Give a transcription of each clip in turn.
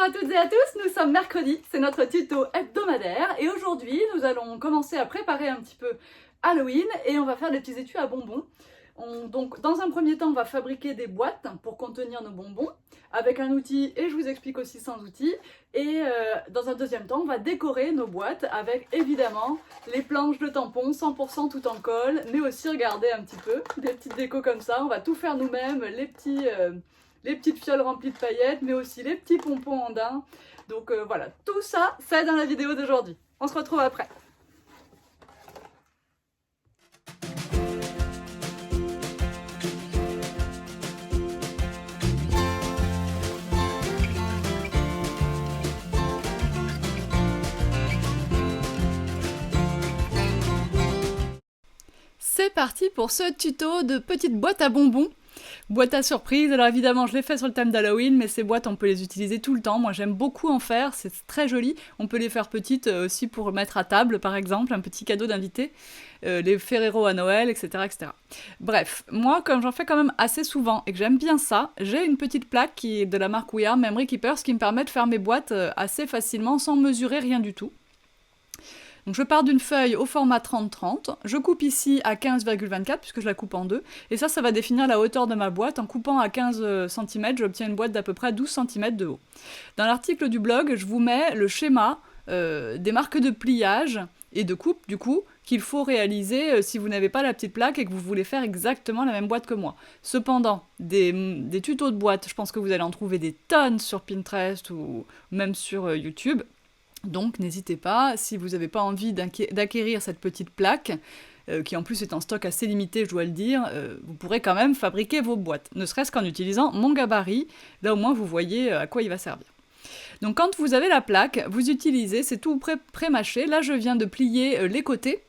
à toutes et à tous, nous sommes mercredi, c'est notre tuto hebdomadaire et aujourd'hui nous allons commencer à préparer un petit peu Halloween et on va faire des petits étuis à bonbons. Donc dans un premier temps on va fabriquer des boîtes pour contenir nos bonbons avec un outil et je vous explique aussi sans outil et dans un deuxième temps on va décorer nos boîtes avec évidemment les planches de tampons 100% tout en colle mais aussi regardez un petit peu des petites décos comme ça, on va tout faire nous-mêmes, les petites fioles remplies de paillettes, mais aussi les petits pompons en daim. Donc voilà, tout ça, c'est dans la vidéo d'aujourd'hui. On se retrouve après. C'est parti pour ce tuto de petite boîte à bonbons. Boîte à surprise, alors évidemment je l'ai fait sur le thème d'Halloween, mais ces boîtes on peut les utiliser tout le temps, moi j'aime beaucoup en faire, c'est très joli, on peut les faire petites aussi pour mettre à table par exemple, un petit cadeau d'invité, les Ferrero à Noël, etc., etc. Bref, moi comme j'en fais quand même assez souvent et que j'aime bien ça, j'ai une petite plaque qui est de la marque We Are Memory Keepers qui me permet de faire mes boîtes assez facilement sans mesurer rien du tout. Donc je pars d'une feuille au format 30-30, je coupe ici à 15,24 puisque je la coupe en deux, et ça va définir la hauteur de ma boîte. En coupant à 15 cm, j'obtiens une boîte d'à peu près 12 cm de haut. Dans l'article du blog, je vous mets le schéma des marques de pliage et de coupe, du coup, qu'il faut réaliser si vous n'avez pas la petite plaque et que vous voulez faire exactement la même boîte que moi. Cependant, des tutos de boîte, je pense que vous allez en trouver des tonnes sur Pinterest ou même sur YouTube. Donc n'hésitez pas, si vous n'avez pas envie d'acquérir cette petite plaque, qui en plus est en stock assez limité, je dois le dire, vous pourrez quand même fabriquer vos boîtes, ne serait-ce qu'en utilisant mon gabarit, là au moins vous voyez à quoi il va servir. Donc quand vous avez la plaque, vous utilisez, c'est tout pré-mâché, là je viens de plier les côtés,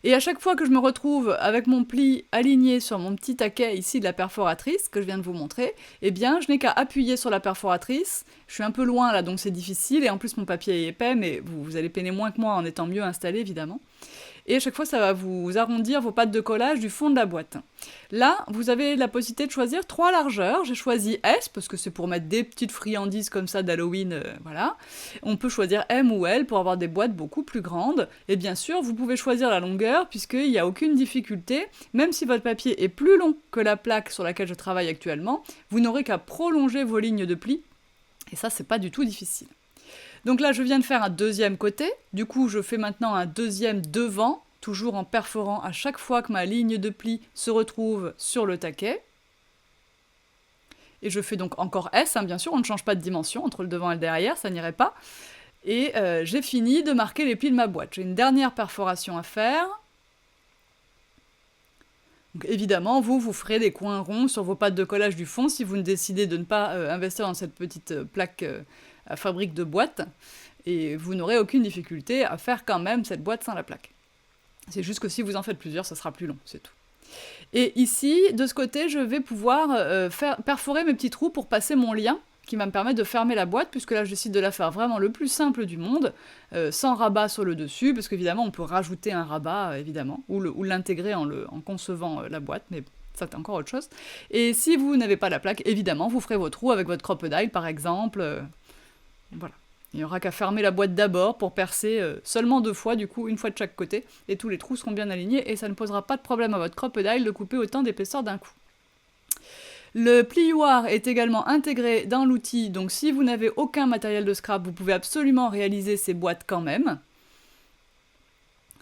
et à chaque fois que je me retrouve avec mon pli aligné sur mon petit taquet ici de la perforatrice, que je viens de vous montrer, eh bien je n'ai qu'à appuyer sur la perforatrice. Je suis un peu loin là donc c'est difficile, et en plus mon papier est épais, mais vous allez peiner moins que moi en étant mieux installé évidemment. Et à chaque fois, ça va vous arrondir vos pattes de collage du fond de la boîte. Là, vous avez la possibilité de choisir 3 largeurs. J'ai choisi S, parce que c'est pour mettre des petites friandises comme ça d'Halloween, voilà. On peut choisir M ou L pour avoir des boîtes beaucoup plus grandes. Et bien sûr, vous pouvez choisir la longueur, puisqu'il n'y a aucune difficulté. Même si votre papier est plus long que la plaque sur laquelle je travaille actuellement, vous n'aurez qu'à prolonger vos lignes de pli. Et ça, c'est pas du tout difficile. Donc là, je viens de faire un deuxième côté. Du coup, je fais maintenant un deuxième devant, toujours en perforant à chaque fois que ma ligne de pli se retrouve sur le taquet. Et je fais donc encore S, hein, bien sûr, on ne change pas de dimension entre le devant et le derrière, ça n'irait pas. Et j'ai fini de marquer les plis de ma boîte. J'ai une dernière perforation à faire. Donc évidemment, vous ferez des coins ronds sur vos pattes de collage du fond si vous ne décidez de ne pas investir dans cette petite plaque à fabrique de boîte, et vous n'aurez aucune difficulté à faire quand même cette boîte sans la plaque. C'est juste que si vous en faites plusieurs, ça sera plus long, c'est tout. Et ici, de ce côté, je vais pouvoir perforer mes petits trous pour passer mon lien, qui va me permettre de fermer la boîte, puisque là je décide de la faire vraiment le plus simple du monde, sans rabat sur le dessus, parce qu'évidemment on peut rajouter un rabat, évidemment, ou l'intégrer en concevant la boîte, mais ça c'est encore autre chose. Et si vous n'avez pas la plaque, évidemment, vous ferez vos trous avec votre crocodile par exemple, voilà. Il n'y aura qu'à fermer la boîte d'abord pour percer seulement 2 fois, du coup, une fois de chaque côté, et tous les trous seront bien alignés, et ça ne posera pas de problème à votre crocodile de couper autant d'épaisseur d'un coup. Le plioir est également intégré dans l'outil, donc si vous n'avez aucun matériel de scrap, vous pouvez absolument réaliser ces boîtes quand même.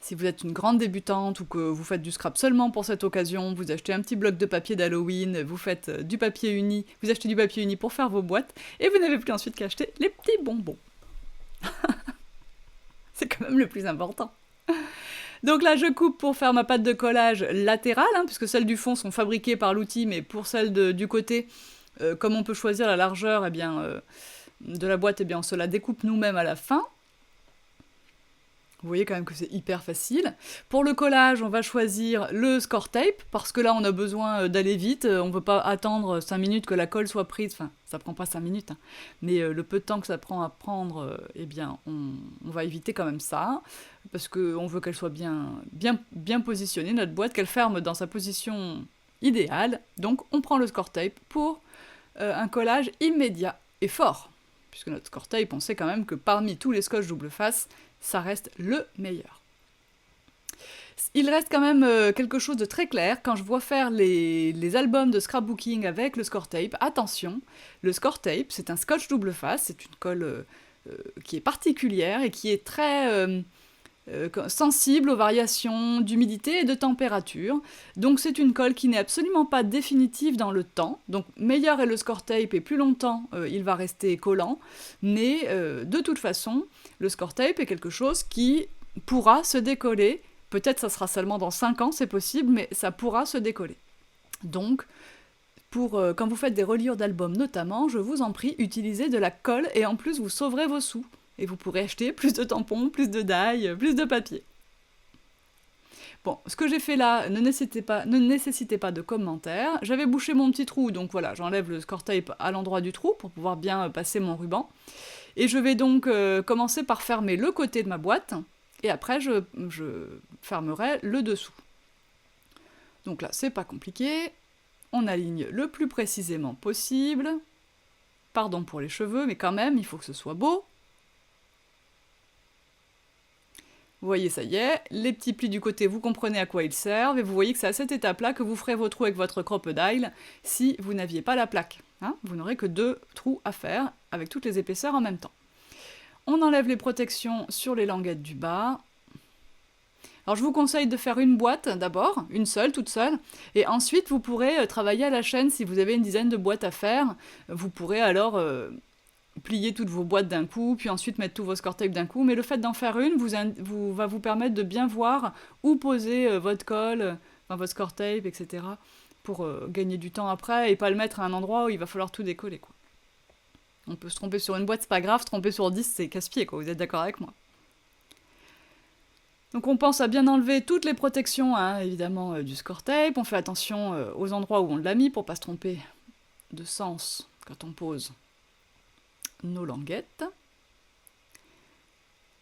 Si vous êtes une grande débutante ou que vous faites du scrap seulement pour cette occasion, vous achetez un petit bloc de papier d'Halloween, vous faites du papier uni, vous achetez du papier uni pour faire vos boîtes, et vous n'avez plus ensuite qu'à acheter les petits bonbons. C'est quand même le plus important. Donc là, je coupe pour faire ma pâte de collage latérale, hein, puisque celles du fond sont fabriquées par l'outil, mais pour celles du côté, comme on peut choisir la largeur de la boîte, on se la découpe nous-mêmes à la fin. Vous voyez quand même que c'est hyper facile. Pour le collage, on va choisir le score tape, parce que là, on a besoin d'aller vite. On ne veut pas attendre 5 minutes que la colle soit prise. Enfin, ça prend pas 5 minutes, hein. Mais le peu de temps que ça prend à prendre, on va éviter quand même ça, parce qu'on veut qu'elle soit bien positionnée, notre boîte, qu'elle ferme dans sa position idéale. Donc, on prend le score tape pour un collage immédiat et fort. puisque notre score tape, on sait quand même que parmi tous les scotch double face, ça reste le meilleur. Il reste quand même quelque chose de très clair, quand je vois faire les albums de scrapbooking avec le score tape, attention, le score tape, c'est un scotch double face, c'est une colle qui est particulière et qui est très sensible aux variations d'humidité et de température. Donc c'est une colle qui n'est absolument pas définitive dans le temps. Donc meilleur est le score tape et plus longtemps il va rester collant. Mais de toute façon, le score tape est quelque chose qui pourra se décoller. Peut-être ça sera seulement dans 5 ans, c'est possible, mais ça pourra se décoller. Donc, quand vous faites des reliures d'albums notamment, je vous en prie, utilisez de la colle et en plus vous sauverez vos sous. Et vous pourrez acheter plus de tampons, plus de die, plus de papier. Bon, ce que j'ai fait là ne nécessitait pas de commentaires. J'avais bouché mon petit trou, donc voilà, j'enlève le score tape à l'endroit du trou pour pouvoir bien passer mon ruban. Et je vais donc commencer par fermer le côté de ma boîte, et après je fermerai le dessous. Donc là, c'est pas compliqué. On aligne le plus précisément possible. Pardon pour les cheveux, mais quand même, il faut que ce soit beau. Vous voyez, ça y est, les petits plis du côté, vous comprenez à quoi ils servent, et vous voyez que c'est à cette étape-là que vous ferez vos trous avec votre crocodile si vous n'aviez pas la plaque. Hein, vous n'aurez que 2 trous à faire, avec toutes les épaisseurs en même temps. On enlève les protections sur les languettes du bas. Alors je vous conseille de faire une boîte d'abord, une seule, toute seule, et ensuite vous pourrez travailler à la chaîne si vous avez une dizaine de boîtes à faire. Vous pourrez alors plier toutes vos boîtes d'un coup, puis ensuite mettre tous vos score tape d'un coup, mais le fait d'en faire une va vous permettre de bien voir où poser votre colle, votre score tape, etc., pour gagner du temps après, et pas le mettre à un endroit où il va falloir tout décoller, quoi. On peut se tromper sur une boîte, c'est pas grave, se tromper sur 10, c'est casse-pied, quoi, vous êtes d'accord avec moi? Donc on pense à bien enlever toutes les protections, hein, évidemment, du score tape, on fait attention aux endroits où on l'a mis pour pas se tromper de sens quand on pose nos languettes.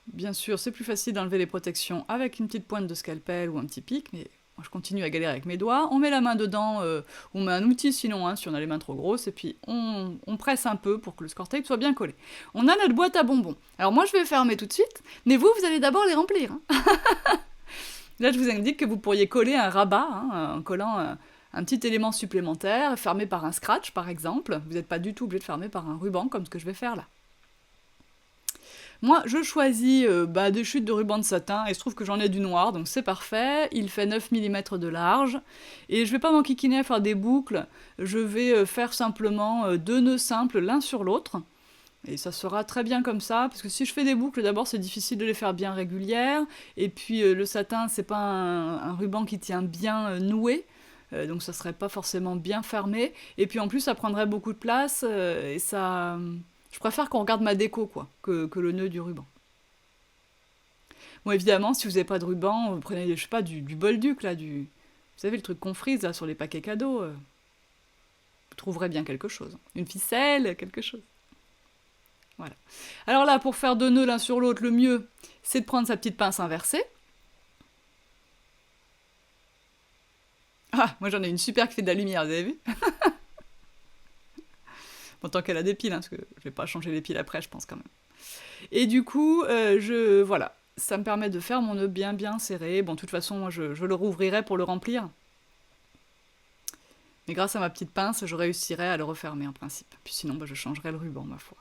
Bien sûr, c'est plus facile d'enlever les protections avec une petite pointe de scalpel ou un petit pic, mais moi je continue à galérer avec mes doigts. On met la main dedans, on met un outil sinon, hein, si on a les mains trop grosses, et puis on presse un peu pour que le score tape soit bien collé. On a notre boîte à bonbons. Alors moi je vais fermer tout de suite, mais vous allez d'abord les remplir. Hein. Là je vous indique que vous pourriez coller un rabat, hein, en collant un petit élément supplémentaire, fermé par un scratch par exemple. Vous n'êtes pas du tout obligé de fermer par un ruban comme ce que je vais faire là. Moi, je choisis des chutes de ruban de satin, et il se trouve que j'en ai du noir, donc c'est parfait. Il fait 9 mm de large, et je vais pas m'enquiquiner à faire des boucles, je vais faire simplement 2 nœuds simples l'un sur l'autre, et ça sera très bien comme ça, parce que si je fais des boucles, d'abord c'est difficile de les faire bien régulières, et puis le satin, c'est pas un ruban qui tient bien noué, donc ça serait pas forcément bien fermé, et puis en plus ça prendrait beaucoup de place, et ça... Je préfère qu'on regarde ma déco, quoi, que le nœud du ruban. Bon, évidemment, si vous n'avez pas de ruban, vous prenez, je sais pas, du Bolduc, là, Vous savez, le truc qu'on frise, là, sur les paquets cadeaux. Vous trouverez bien quelque chose. Une ficelle, quelque chose. Voilà. Alors là, pour faire 2 nœuds l'un sur l'autre, le mieux, c'est de prendre sa petite pince inversée. Ah, moi j'en ai une super qui fait de la lumière, vous avez vu? Bon, tant qu'elle a des piles, hein, parce que je vais pas changer les piles après, je pense quand même. Et du coup, voilà, ça me permet de faire mon nœud bien bien serré. Bon, de toute façon, moi, je le rouvrirai pour le remplir. Mais grâce à ma petite pince, je réussirai à le refermer en principe. Puis sinon, je changerai le ruban, ma foi.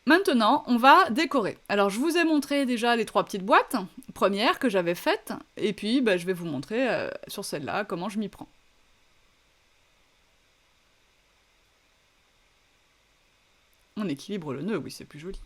Maintenant, on va décorer. Alors, je vous ai montré déjà les 3 petites boîtes premières que j'avais faites, et puis je vais vous montrer sur celle-là comment je m'y prends. On équilibre le nœud, oui, c'est plus joli.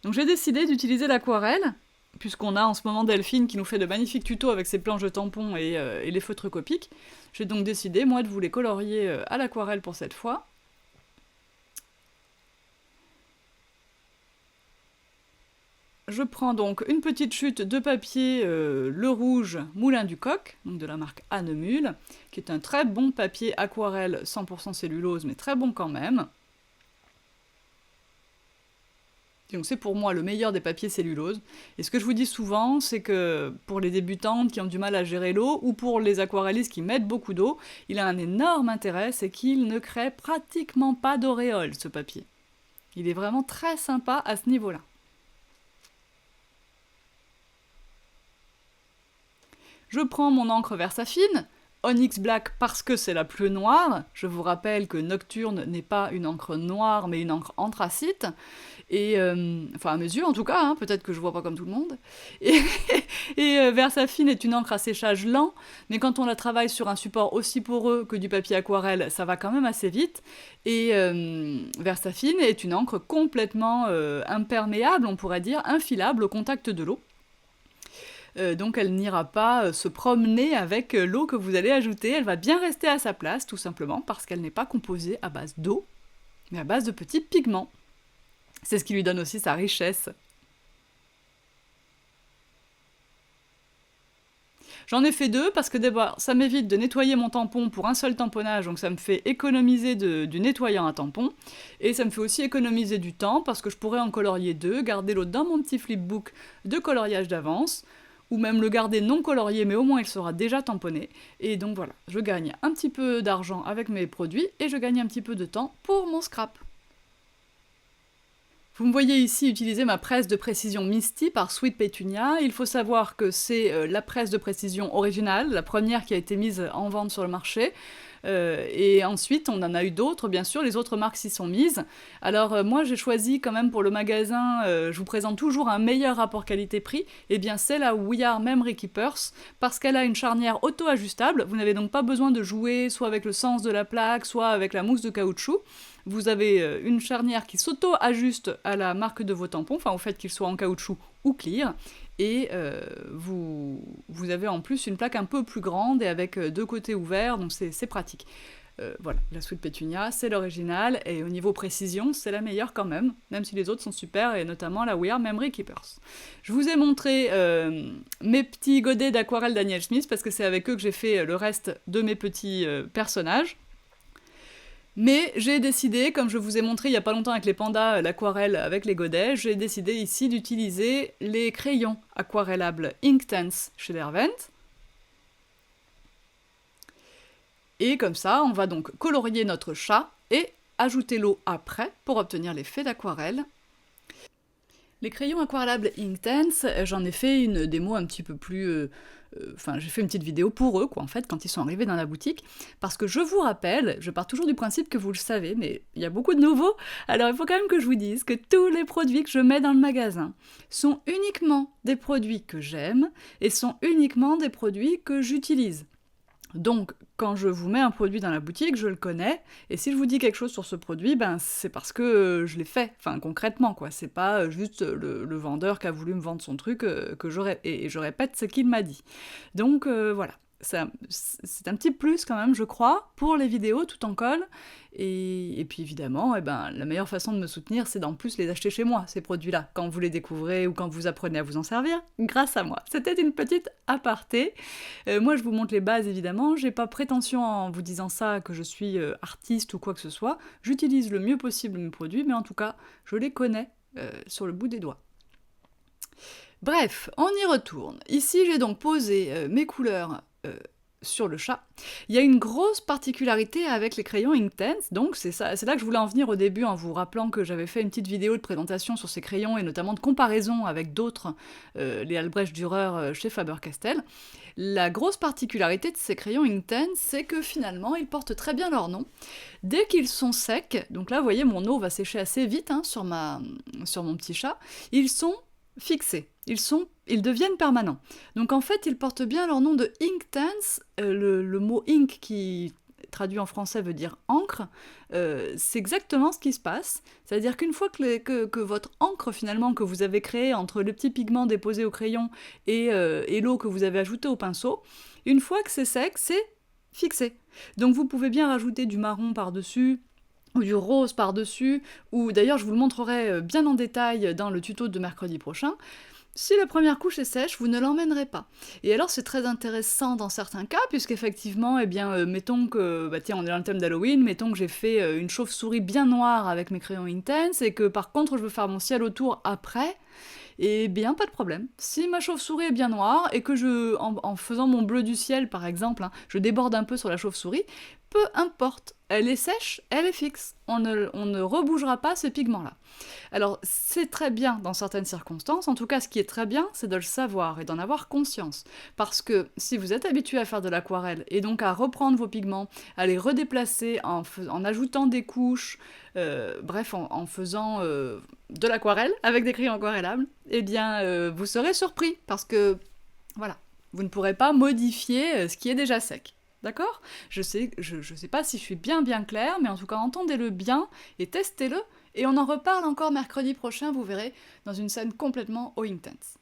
Donc j'ai décidé d'utiliser l'aquarelle, puisqu'on a en ce moment Delphine qui nous fait de magnifiques tutos avec ses planches de tampons et les feutres copiques. J'ai donc décidé, moi, de vous les colorier à l'aquarelle pour cette fois. Je prends donc une petite chute de papier, le rouge Moulin du Coq, donc de la marque Annemule, qui est un très bon papier aquarelle 100% cellulose, mais très bon quand même. Donc c'est pour moi le meilleur des papiers cellulose. Et ce que je vous dis souvent, c'est que pour les débutantes qui ont du mal à gérer l'eau, ou pour les aquarellistes qui mettent beaucoup d'eau, il a un énorme intérêt, c'est qu'il ne crée pratiquement pas d'auréole, ce papier. Il est vraiment très sympa à ce niveau-là. Je prends mon encre Versafine, Onyx Black parce que c'est la plus noire. Je vous rappelle que Nocturne n'est pas une encre noire, mais une encre anthracite. Et, enfin à mes yeux en tout cas, hein, peut-être que je vois pas comme tout le monde. Et Versafine est une encre à séchage lent, mais quand on la travaille sur un support aussi poreux que du papier aquarelle, ça va quand même assez vite. Et Versafine est une encre complètement imperméable, on pourrait dire, infilable au contact de l'eau. Donc elle n'ira pas se promener avec l'eau que vous allez ajouter, elle va bien rester à sa place, tout simplement, parce qu'elle n'est pas composée à base d'eau, mais à base de petits pigments. C'est ce qui lui donne aussi sa richesse. J'en ai fait 2 parce que d'abord, ça m'évite de nettoyer mon tampon pour un seul tamponnage, donc ça me fait économiser du nettoyant à tampon, et ça me fait aussi économiser du temps parce que je pourrais en colorier 2, garder l'autre dans mon petit flipbook de coloriage d'avance, ou même le garder non colorié, mais au moins il sera déjà tamponné. Et donc voilà, je gagne un petit peu d'argent avec mes produits, et je gagne un petit peu de temps pour mon scrap. Vous me voyez ici utiliser ma presse de précision Misty par Sweet Petunia. Il faut savoir que c'est la presse de précision originale, la première qui a été mise en vente sur le marché. Et ensuite, on en a eu d'autres, bien sûr, les autres marques s'y sont mises. Alors moi, j'ai choisi quand même pour le magasin, je vous présente toujours un meilleur rapport qualité-prix, et bien c'est la We Are Memory Keepers, parce qu'elle a une charnière auto-ajustable. Vous n'avez donc pas besoin de jouer soit avec le sens de la plaque, soit avec la mousse de caoutchouc. Vous avez une charnière qui s'auto-ajuste à la marque de vos tampons, enfin au fait qu'ils soient en caoutchouc ou clear, et vous avez en plus une plaque un peu plus grande et avec 2 côtés ouverts, donc c'est pratique. Voilà, la Sweet Petunia, c'est l'original, et au niveau précision, c'est la meilleure quand même si les autres sont super, et notamment la We Are Memory Keepers. Je vous ai montré mes petits godets d'aquarelle Daniel Smith, parce que c'est avec eux que j'ai fait le reste de mes petits personnages. Mais j'ai décidé, comme je vous ai montré il n'y a pas longtemps avec les pandas, l'aquarelle avec les godets, j'ai décidé ici d'utiliser les crayons aquarellables Inktense chez Derwent. Et comme ça, on va donc colorier notre chat et ajouter l'eau après pour obtenir l'effet d'aquarelle. Les crayons aquarellables Inktense, j'en ai fait une démo un petit peu plus... Enfin, j'ai fait une petite vidéo pour eux, quoi, en fait, quand ils sont arrivés dans la boutique, parce que je vous rappelle, je pars toujours du principe que vous le savez, mais il y a beaucoup de nouveaux, alors il faut quand même que je vous dise que tous les produits que je mets dans le magasin sont uniquement des produits que j'aime, et sont uniquement des produits que j'utilise. Donc, quand je vous mets un produit dans la boutique, je le connais, et si je vous dis quelque chose sur ce produit, ben c'est parce que je l'ai fait, enfin concrètement quoi, c'est pas juste le vendeur qui a voulu me vendre son truc et je répète ce qu'il m'a dit. Donc voilà, c'est un petit plus quand même, je crois, pour les vidéos tout en colle, et puis évidemment, la meilleure façon de me soutenir, c'est d'en plus les acheter chez moi, ces produits-là, quand vous les découvrez ou quand vous apprenez à vous en servir, grâce à moi. C'était une petite aparté. Moi, je vous montre les bases, évidemment, j'ai pas prétention en vous disant ça que je suis artiste ou quoi que ce soit, j'utilise le mieux possible mes produits, mais en tout cas, je les connais sur le bout des doigts. Bref, on y retourne. Ici, j'ai donc posé mes couleurs sur le chat. Il y a une grosse particularité avec les crayons Inktense, donc c'est là que je voulais en venir au début en vous rappelant que j'avais fait une petite vidéo de présentation sur ces crayons et notamment de comparaison avec d'autres, les Albrecht Dürer chez Faber-Castell. La grosse particularité de ces crayons Inktense, c'est que finalement ils portent très bien leur nom. Dès qu'ils sont secs, donc là vous voyez mon eau va sécher assez vite sur mon petit chat, ils sont fixés. Ils deviennent permanents. Donc en fait, ils portent bien leur nom de Inktense. Le mot ink qui traduit en français veut dire encre. C'est exactement ce qui se passe. C'est-à-dire qu'une fois que votre encre finalement que vous avez créée entre le petit pigment déposé au crayon et l'eau que vous avez ajoutée au pinceau, une fois que c'est sec, c'est fixé. Donc vous pouvez bien rajouter du marron par-dessus, ou du rose par-dessus, ou d'ailleurs je vous le montrerai bien en détail dans le tuto de mercredi prochain. Si la première couche est sèche, vous ne l'emmènerez pas. Et alors c'est très intéressant dans certains cas, puisqu'effectivement, eh bien, mettons que, bah tiens, on est dans le thème d'Halloween, mettons que j'ai fait une chauve-souris bien noire avec mes crayons Intense, et que par contre je veux faire mon ciel autour après, eh bien, pas de problème. Si ma chauve-souris est bien noire et que en faisant mon bleu du ciel, par exemple, hein, je déborde un peu sur la chauve-souris, peu importe. Elle est sèche, elle est fixe. On ne rebougera pas ces pigments-là. Alors, c'est très bien dans certaines circonstances. En tout cas, ce qui est très bien, c'est de le savoir et d'en avoir conscience. Parce que si vous êtes habitué à faire de l'aquarelle et donc à reprendre vos pigments, à les redéplacer en ajoutant des couches, bref, en faisant de l'aquarelle avec des crayons aquarellables, eh bien, vous serez surpris parce que, voilà, vous ne pourrez pas modifier ce qui est déjà sec. D'accord? Je sais pas si je suis bien claire, mais en tout cas, entendez-le bien et testez-le. Et on en reparle encore mercredi prochain, vous verrez, dans une scène complètement au intense.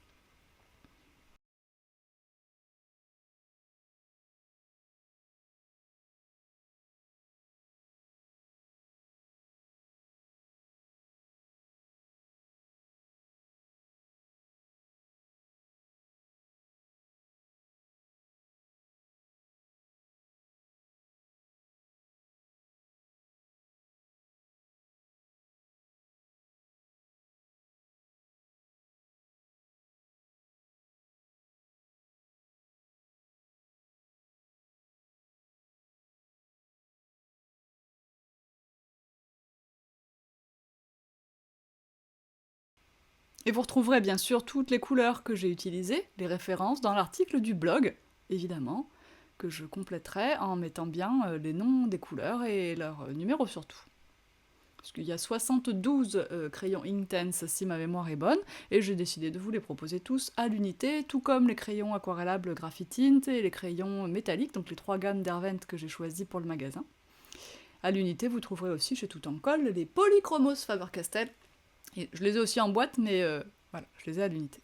Et vous retrouverez bien sûr toutes les couleurs que j'ai utilisées, les références, dans l'article du blog, évidemment, que je compléterai en mettant bien les noms des couleurs et leur numéro surtout. Parce qu'il y a 72 crayons Inktense si ma mémoire est bonne, et j'ai décidé de vous les proposer tous à l'unité, tout comme les crayons aquarellables Graphitint et les crayons métalliques, donc les 3 gammes d'Hervent que j'ai choisis pour le magasin. À l'unité, vous trouverez aussi chez Tout en Colle les Polychromos Faber-Castell. Et je les ai aussi en boîte, mais voilà, je les ai à l'unité.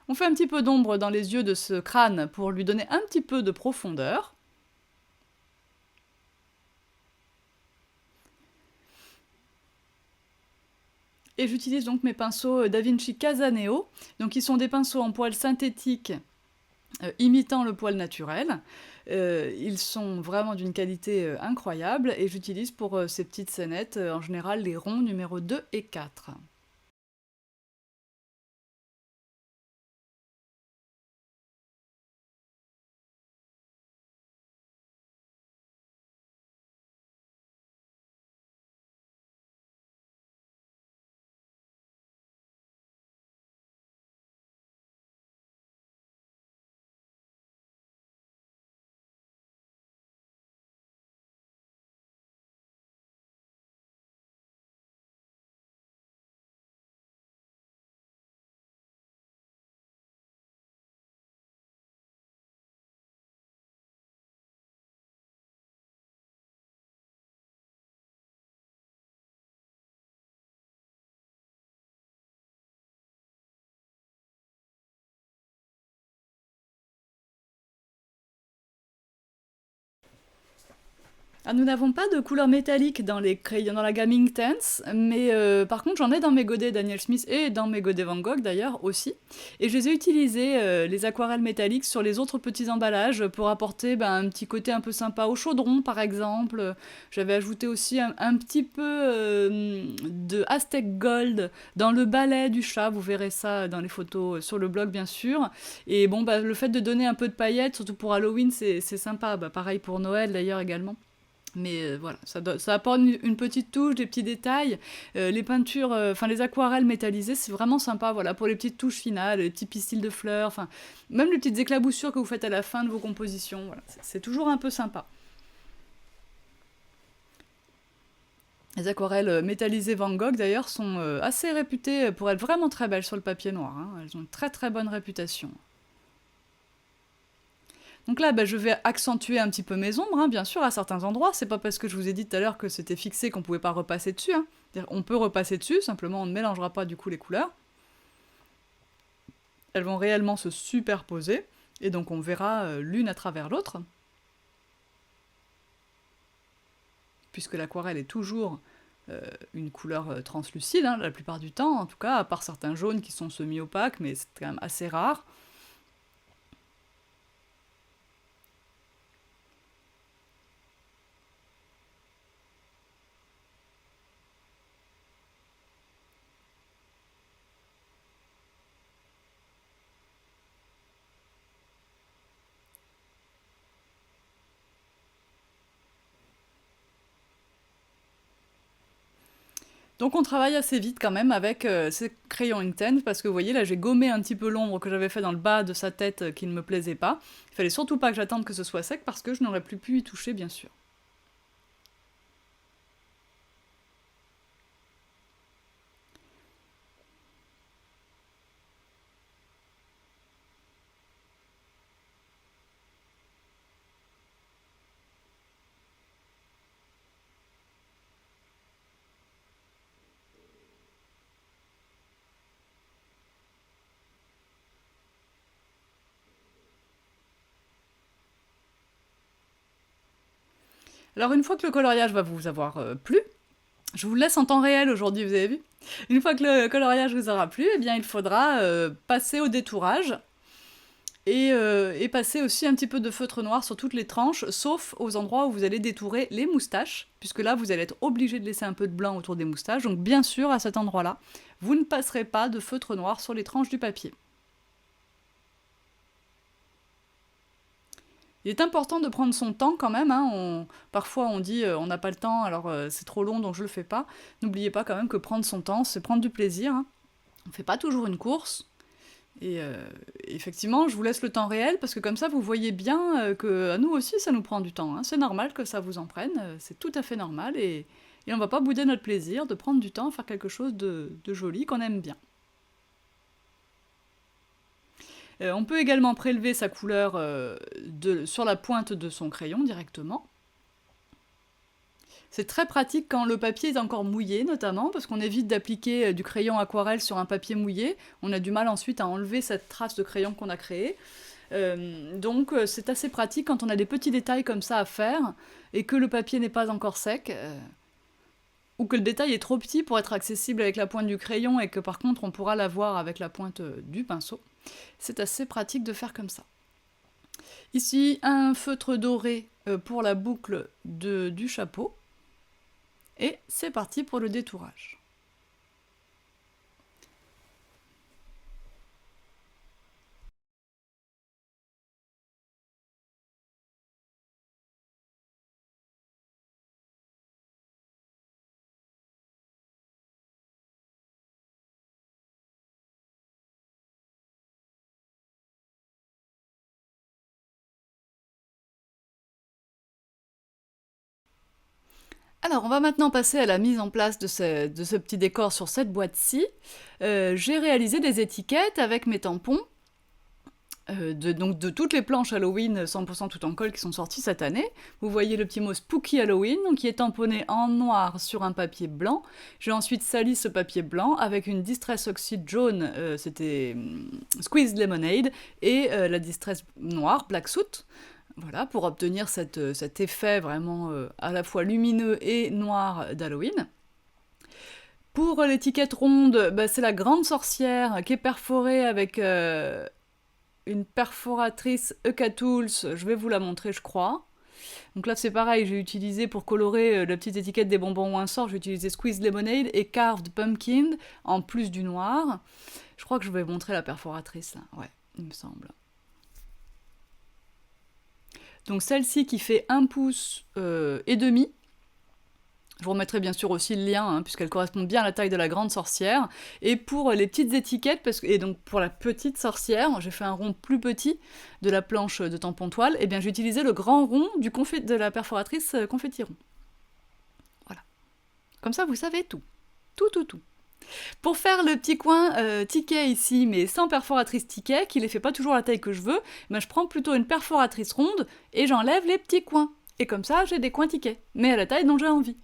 On fait un petit peu d'ombre dans les yeux de ce crâne pour lui donner un petit peu de profondeur. Et j'utilise donc mes pinceaux Davinci Casaneo, donc qui sont des pinceaux en poil synthétique imitant le poil naturel. Ils sont vraiment d'une qualité incroyable et j'utilise pour ces petites scénettes en général les ronds numéro 2 et 4. Ah, nous n'avons pas de couleur métallique dans les crayons, dans la gamme Inktense, mais par contre j'en ai dans mes godets Daniel Smith et dans mes godets Van Gogh d'ailleurs aussi. Et je les ai utilisés, les aquarelles métalliques, sur les autres petits emballages pour apporter un petit côté un peu sympa au chaudron par exemple. J'avais ajouté aussi un petit peu de Aztec Gold dans le balai du chat, vous verrez ça dans les photos sur le blog bien sûr. Et bon, le fait de donner un peu de paillettes, surtout pour Halloween, c'est sympa. Pareil pour Noël d'ailleurs également. Mais voilà, ça apporte une petite touche, des petits détails. Les peintures, les aquarelles métallisées, c'est vraiment sympa, voilà, pour les petites touches finales, les petits pistils de fleurs, enfin, même les petites éclaboussures que vous faites à la fin de vos compositions, voilà, c'est toujours un peu sympa. Les aquarelles métallisées Van Gogh, d'ailleurs, sont assez réputées pour être vraiment très belles sur le papier noir, hein. Elles ont une très bonne réputation. Donc là, je vais accentuer un petit peu mes ombres, hein, bien sûr, à certains endroits. C'est pas parce que je vous ai dit tout à l'heure que c'était fixé qu'on pouvait pas repasser dessus, hein. On peut repasser dessus, simplement on ne mélangera pas du coup les couleurs. Elles vont réellement se superposer, et donc on verra l'une à travers l'autre. Puisque l'aquarelle est toujours une couleur translucide, hein, la plupart du temps, en tout cas, à part certains jaunes qui sont semi-opaques, mais c'est quand même assez rare. Donc on travaille assez vite quand même avec ces crayons Inkten, parce que vous voyez là j'ai gommé un petit peu l'ombre que j'avais fait dans le bas de sa tête qui ne me plaisait pas. Il fallait surtout pas que j'attende que ce soit sec parce que je n'aurais plus pu y toucher bien sûr. Alors une fois que le coloriage va vous avoir plu, je vous laisse en temps réel aujourd'hui, vous avez vu? Une fois que le coloriage vous aura plu, eh bien il faudra passer au détourage et passer aussi un petit peu de feutre noir sur toutes les tranches, sauf aux endroits où vous allez détourer les moustaches, puisque là vous allez être obligé de laisser un peu de blanc autour des moustaches, donc bien sûr à cet endroit-là, vous ne passerez pas de feutre noir sur les tranches du papier. Il est important de prendre son temps quand même, hein. Parfois on dit on n'a pas le temps, alors c'est trop long donc je le fais pas. N'oubliez pas quand même que prendre son temps, c'est prendre du plaisir, hein. On fait pas toujours une course. Et effectivement, je vous laisse le temps réel, parce que comme ça vous voyez bien que à nous aussi ça nous prend du temps, hein. C'est normal que ça vous en prenne, c'est tout à fait normal, et on va pas bouder notre plaisir de prendre du temps à faire quelque chose de joli, qu'on aime bien. On peut également prélever sa couleur sur la pointe de son crayon directement. C'est très pratique quand le papier est encore mouillé, notamment, parce qu'on évite d'appliquer du crayon aquarelle sur un papier mouillé. On a du mal ensuite à enlever cette trace de crayon qu'on a créée. Donc c'est assez pratique quand on a des petits détails comme ça à faire, et que le papier n'est pas encore sec, ou que le détail est trop petit pour être accessible avec la pointe du crayon, et que par contre on pourra l'avoir avec la pointe du pinceau. C'est assez pratique de faire comme ça. Ici, un feutre doré pour la boucle du chapeau. Et c'est parti pour le détourage. Alors, on va maintenant passer à la mise en place de ce petit décor sur cette boîte-ci. J'ai réalisé des étiquettes avec mes tampons, donc de toutes les planches Halloween 100% tout en colle qui sont sorties cette année. Vous voyez le petit mot Spooky Halloween, donc qui est tamponné en noir sur un papier blanc. J'ai ensuite sali ce papier blanc avec une Distress Oxide jaune, c'était Squeezed Lemonade, et la Distress noire, Black Soot. Voilà, pour obtenir cet effet vraiment à la fois lumineux et noir d'Halloween. Pour l'étiquette ronde, bah, c'est la grande sorcière qui est perforée avec une perforatrice EK-Tools, je vais vous la montrer je crois. Donc là c'est pareil, j'ai utilisé pour colorer la petite étiquette des bonbons ou un sort, j'ai utilisé Squeezed Lemonade et Carved Pumpkin, en plus du noir. Je crois que je vais montrer la perforatrice là, ouais, il me semble. Donc celle-ci qui fait 1 pouce et demi. Je vous remettrai bien sûr aussi le lien, hein, puisqu'elle correspond bien à la taille de la grande sorcière. Et pour les petites étiquettes, et donc pour la petite sorcière, j'ai fait un rond plus petit de la planche de tampon toile, et bien j'ai utilisé le grand rond de la perforatrice confetti rond. Voilà. Comme ça, vous savez tout. Tout. Pour faire le petit coin ticket ici, mais sans perforatrice ticket, qui ne les fait pas toujours la taille que je veux, ben je prends plutôt une perforatrice ronde et j'enlève les petits coins. Et comme ça, j'ai des coins tickets, mais à la taille dont j'ai envie.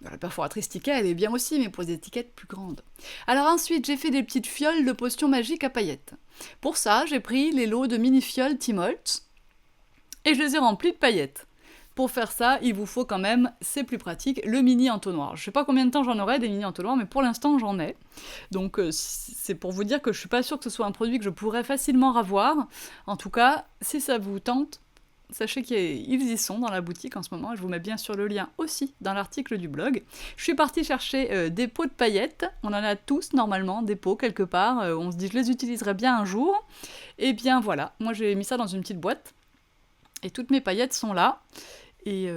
La perforatrice ticket, elle est bien aussi, mais pour des étiquettes plus grandes. Alors ensuite, j'ai fait des petites fioles de potions magiques à paillettes. Pour ça, j'ai pris les lots de mini-fioles Timoltz et je les ai remplis de paillettes. Pour faire ça, il vous faut quand même, c'est plus pratique, le mini entonnoir. Je sais pas combien de temps j'en aurai des mini entonnoirs, mais pour l'instant j'en ai. Donc c'est pour vous dire que je suis pas sûre que ce soit un produit que je pourrais facilement avoir. En tout cas, si ça vous tente, sachez qu'ils y sont dans la boutique en ce moment. Je vous mets bien sûr le lien aussi dans l'article du blog. Je suis partie chercher des pots de paillettes. On en a tous normalement, des pots quelque part. On se dit je les utiliserai bien un jour. Et bien voilà, moi j'ai mis ça dans une petite boîte. Et toutes mes paillettes sont là. Et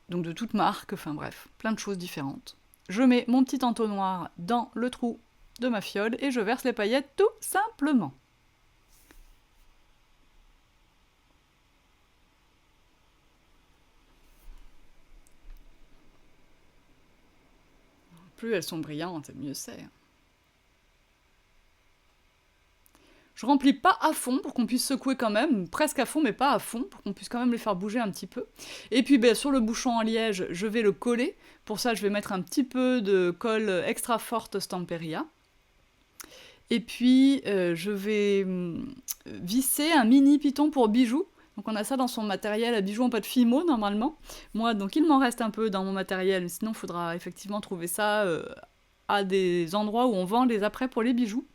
donc de toutes marques, enfin bref, plein de choses différentes. Je mets mon petit entonnoir dans le trou de ma fiole et je verse les paillettes tout simplement. Plus elles sont brillantes, mieux c'est. Je remplis pas à fond pour qu'on puisse secouer quand même, presque à fond mais pas à fond, pour qu'on puisse quand même les faire bouger un petit peu. Et puis sur le bouchon en liège, je vais le coller. Pour ça, je vais mettre un petit peu de colle extra forte Stamperia. Et puis, je vais visser un mini piton pour bijoux. Donc on a ça dans son matériel à bijoux en pâte Fimo normalement. Moi, donc il m'en reste un peu dans mon matériel, sinon il faudra effectivement trouver ça à des endroits où on vend les apprêts pour les bijoux.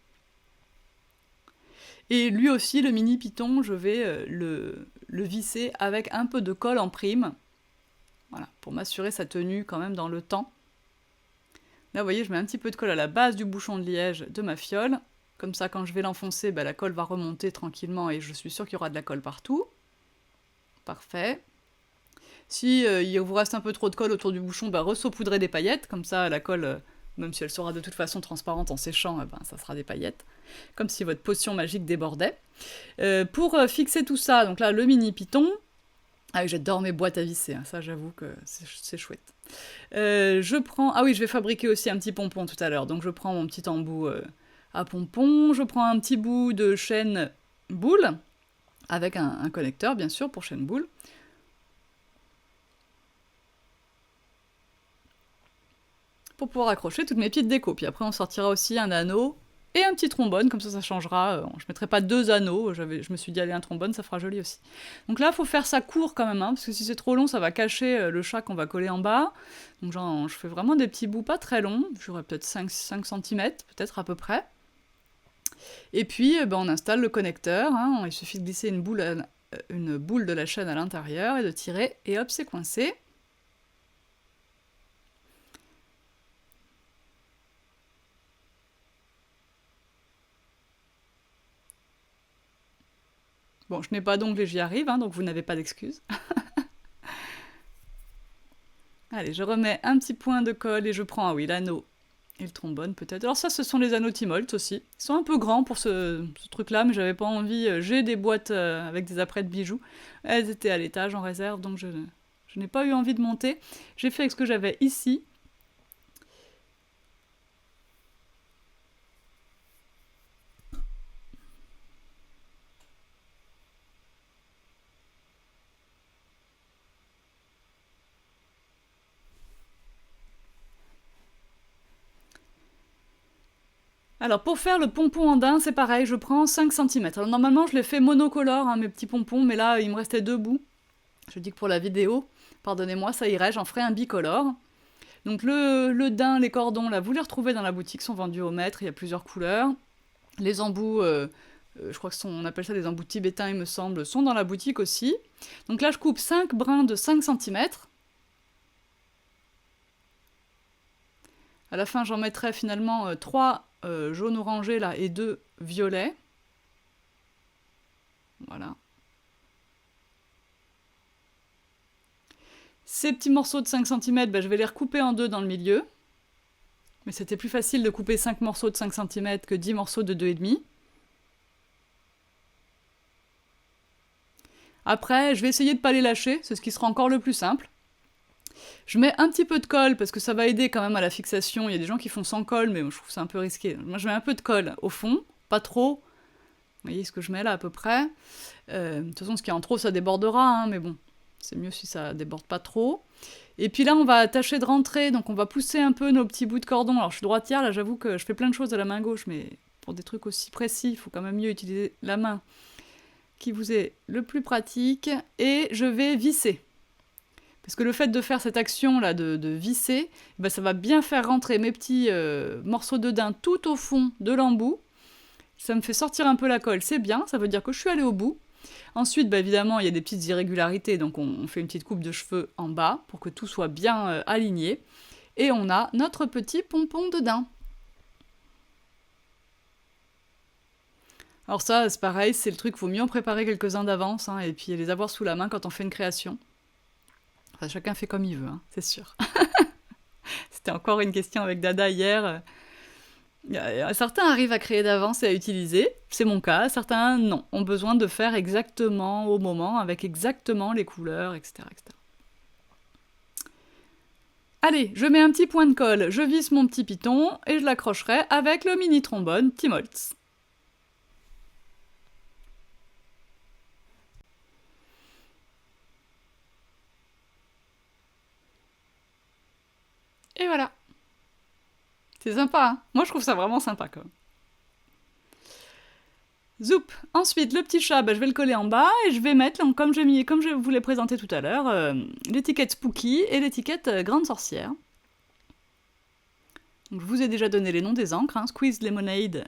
Et lui aussi, le mini piton, je vais le visser avec un peu de colle en prime. Voilà, pour m'assurer sa tenue quand même dans le temps. Là, vous voyez, je mets un petit peu de colle à la base du bouchon de liège de ma fiole. Comme ça, quand je vais l'enfoncer, la colle va remonter tranquillement et je suis sûre qu'il y aura de la colle partout. Parfait. Si il vous reste un peu trop de colle autour du bouchon, ressaupoudrez des paillettes. Comme ça, la colle, même si elle sera de toute façon transparente en séchant, ça sera des paillettes. Comme si votre potion magique débordait. Pour fixer tout ça, donc là, le mini piton. Ah oui, j'adore mes boîtes à visser, hein. Ça j'avoue que c'est chouette. Je prends... Ah oui, je vais fabriquer aussi un petit pompon tout à l'heure. Donc je prends mon petit embout à pompon, je prends un petit bout de chaîne boule, avec un connecteur bien sûr pour chaîne boule. Pour pouvoir accrocher toutes mes petites décos. Puis après on sortira aussi un anneau et un petit trombone, comme ça changera. Je mettrai pas 2 anneaux, je me suis dit allez un trombone, ça fera joli aussi. Donc là, il faut faire ça court quand même, hein, parce que si c'est trop long, ça va cacher le chat qu'on va coller en bas. Donc je fais vraiment des petits bouts pas très longs, j'aurai peut-être 5 cm, peut-être à peu près. Et puis on installe le connecteur, hein, il suffit de glisser une boule de la chaîne à l'intérieur et de tirer, et hop, c'est coincé. Bon, je n'ai pas d'ongles et j'y arrive, hein, donc vous n'avez pas d'excuses. Allez, je remets un petit point de colle et je prends, ah oui, l'anneau et le trombone peut-être. Alors ça, ce sont les anneaux Timolt aussi. Ils sont un peu grands pour ce truc-là, mais j'avais pas envie. J'ai des boîtes avec des apprêts de bijoux. Elles étaient à l'étage en réserve, donc je n'ai pas eu envie de monter. J'ai fait avec ce que j'avais ici. Alors pour faire le pompon andin, c'est pareil, je prends 5 cm. Alors normalement je les fais monocolores, hein, mes petits pompons, mais là il me restait 2 bouts. Je dis que pour la vidéo, pardonnez-moi, ça irait, j'en ferai un bicolore. Donc le daim, les cordons, là, vous les retrouvez dans la boutique, sont vendus au mètre, il y a plusieurs couleurs. Les embouts, je crois on appelle ça des embouts tibétains, il me semble, sont dans la boutique aussi. Donc là je coupe 5 brins de 5 cm. À la fin j'en mettrai finalement 3 jaune orangé là et 2 violets. Voilà. Ces petits morceaux de 5 cm, je vais les recouper en 2 dans le milieu. Mais c'était plus facile de couper 5 morceaux de 5 cm que 10 morceaux de 2,5. Après, je vais essayer de ne pas les lâcher, c'est ce qui sera encore le plus simple. Je mets un petit peu de colle, parce que ça va aider quand même à la fixation. Il y a des gens qui font sans colle, mais je trouve ça un peu risqué. Moi, je mets un peu de colle au fond, pas trop. Vous voyez ce que je mets là, à peu près. De toute façon, ce qui est en trop, ça débordera, hein, mais bon, c'est mieux si ça déborde pas trop. Et puis là, on va tâcher de rentrer, donc on va pousser un peu nos petits bouts de cordon. Alors, je suis droitière, là, j'avoue que je fais plein de choses à la main gauche, mais pour des trucs aussi précis, il faut quand même mieux utiliser la main qui vous est le plus pratique. Et je vais visser. Parce que le fait de faire cette action-là, de visser, ben, ça va bien faire rentrer mes petits morceaux de daim tout au fond de l'embout. Ça me fait sortir un peu la colle, c'est bien, ça veut dire que je suis allée au bout. Ensuite, bah, évidemment, il y a des petites irrégularités, donc on fait une petite coupe de cheveux en bas pour que tout soit bien aligné. Et on a notre petit pompon de daim. Alors ça, c'est pareil, c'est le truc, il faut mieux en préparer quelques-uns d'avance, hein, et puis les avoir sous la main quand on fait une création. Enfin, chacun fait comme il veut, hein, c'est sûr. C'était encore une question avec Dada hier. Certains arrivent à créer d'avance et à utiliser, c'est mon cas, certains non, ont besoin de faire exactement au moment, avec exactement les couleurs, etc. etc. Allez, je mets un petit point de colle, je visse mon petit piton et je l'accrocherai avec le mini trombone Timoltz. Et voilà. C'est sympa, hein. Moi je trouve ça vraiment sympa quand même. Zoup. Ensuite, le petit chat, bah, je vais le coller en bas et je vais mettre, comme je vous l'ai présenté tout à l'heure, l'étiquette Spooky et l'étiquette Grande Sorcière. Donc, je vous ai déjà donné les noms des encres, hein, Squeezed Lemonade,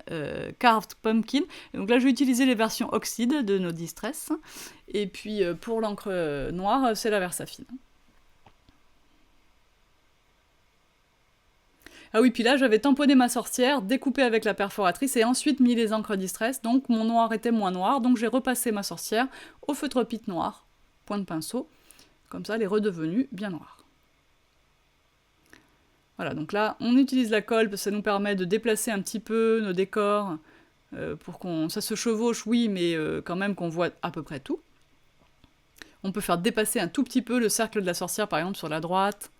Carved Pumpkin. Et donc là, je vais utiliser les versions oxyde de nos Distress. Et puis pour l'encre noire, c'est la Versafine. Ah oui, puis là, j'avais tamponné ma sorcière, découpé avec la perforatrice et ensuite mis les encres Distress. Donc mon noir était moins noir, donc j'ai repassé ma sorcière au feutre pite noir, point de pinceau. Comme ça, elle est redevenue bien noire. Voilà, donc là, on utilise la colle parce que ça nous permet de déplacer un petit peu nos décors pour qu'on... Ça se chevauche, oui, mais quand même qu'on voit à peu près tout. On peut faire dépasser un tout petit peu le cercle de la sorcière, par exemple, sur la droite.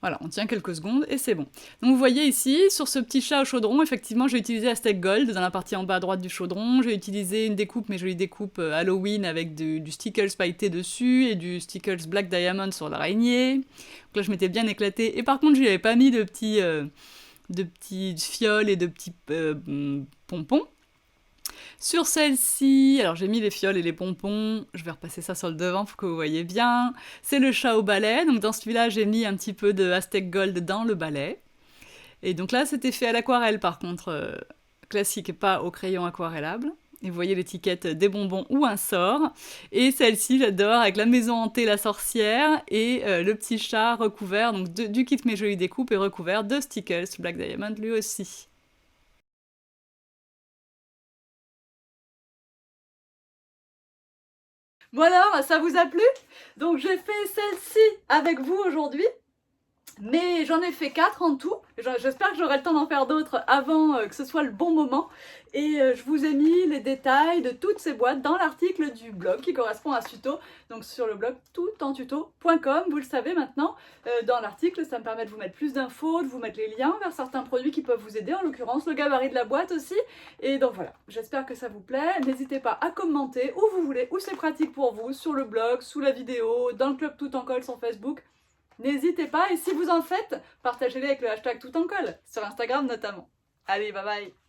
Voilà, on tient quelques secondes et c'est bon. Donc vous voyez ici, sur ce petit chat au chaudron, effectivement, j'ai utilisé Aztec Gold dans la partie en bas à droite du chaudron. J'ai utilisé une découpe, mes jolies découpes Halloween avec du Stickles pailleté dessus et du Stickles Black Diamond sur l'araignée. Donc là, je m'étais bien éclatée. Et par contre, je n'y avais pas mis de petits fioles et de petits pompons. Sur celle-ci, alors j'ai mis les fioles et les pompons, je vais repasser ça sur le devant pour que vous voyez bien. C'est le chat au balai, donc dans celui-là j'ai mis un petit peu de Aztec Gold dans le balai. Et donc là c'était fait à l'aquarelle par contre, classique et pas au crayon aquarellable. Et vous voyez l'étiquette des bonbons ou un sort. Et celle-ci j'adore avec la maison hantée, la sorcière et le petit chat recouvert, donc du kit Mes Jolies Découpes et recouvert de Stickles Black Diamond lui aussi. Bon alors, ça vous a plu? Donc j'ai fait celle-ci avec vous aujourd'hui. Mais j'en ai fait 4 en tout. J'espère que j'aurai le temps d'en faire d'autres avant que ce soit le bon moment. Et je vous ai mis les détails de toutes ces boîtes dans l'article du blog qui correspond à ce tuto. Donc sur le blog toutentuto.com, vous le savez maintenant. Dans l'article, ça me permet de vous mettre plus d'infos, de vous mettre les liens vers certains produits qui peuvent vous aider, en l'occurrence le gabarit de la boîte aussi. Et donc voilà, j'espère que ça vous plaît. N'hésitez pas à commenter où vous voulez, où c'est pratique pour vous, sur le blog, sous la vidéo, dans le club Tout en Colle sur Facebook. N'hésitez pas, et si vous en faites, partagez-les avec le hashtag Tout en Colle, sur Instagram notamment. Allez, bye bye!